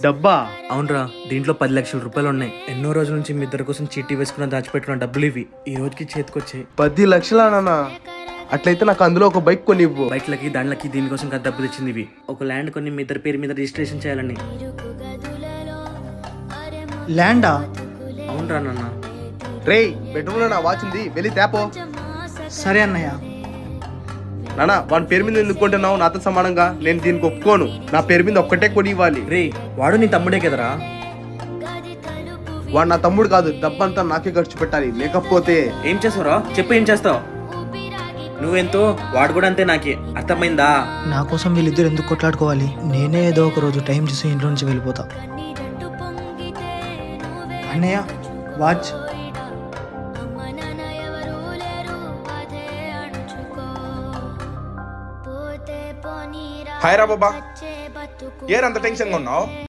డబ్బా? అవునరా, దీంట్లో 10 లక్షల రూపాయలు ఉన్నాయి. ఎన్నో రోజుల నుంచి మీ ఇద్దరి కోసం చీటీ వేసుకున్న దాచిపెట్టుకున్న డబ్బులు ఇవి. ఈ రోజుకి చేతికొచ్చాయి. 10 లక్షలా నాన్న? అట్లయితే నాకు అందులో ఒక బైక్ కొనివ్వు. బైక్లకి దాంట్లకి దీనికోసం కదా డబ్బులు ఇచ్చింది ఇవి. ఒక ల్యాండ్ కొని మీ ఇద్దరి పేరు మీద రిజిస్ట్రేషన్ చేయాలని. ల్యాండా? అవునరా నాన్న. రేయ్, బెడ్రూమ్ లో నా వాచ్ ఉంది, వెళ్ళి తేపో. సరే అన్నయ్య. నాన్న, వాడి పేరు మీద ఎందుకు కొంటున్నావు? నాతో సమానంగా నేను దీనికి ఒప్పుకోను. నా పేరు మీద ఒక్కటే కొని ఇవ్వాలి. రే, వాడు నీ తమ్ముడే కదరా. వాడు నా తమ్ముడు కాదు, డబ్బంతా నాకే ఖర్చు పెట్టాలి. లేకపోతే ఏం చేస్తావురా? చెప్పు, ఏం చేస్తావు? నువ్వెంతో వాడు కూడా అంతే. నాకే అర్థమైందా? నా కోసం వీళ్ళిద్దరు ఎందుకు కొట్లాడుకోవాలి? నేనే ఏదో ఒక రోజు టైం చూసి ఇంట్లో నుంచి వెళ్ళిపోతా. అన్నయ్య, వాచ్. హాయ్ రా బాబా, ఏరంత టెన్షన్గా ఉన్నావు?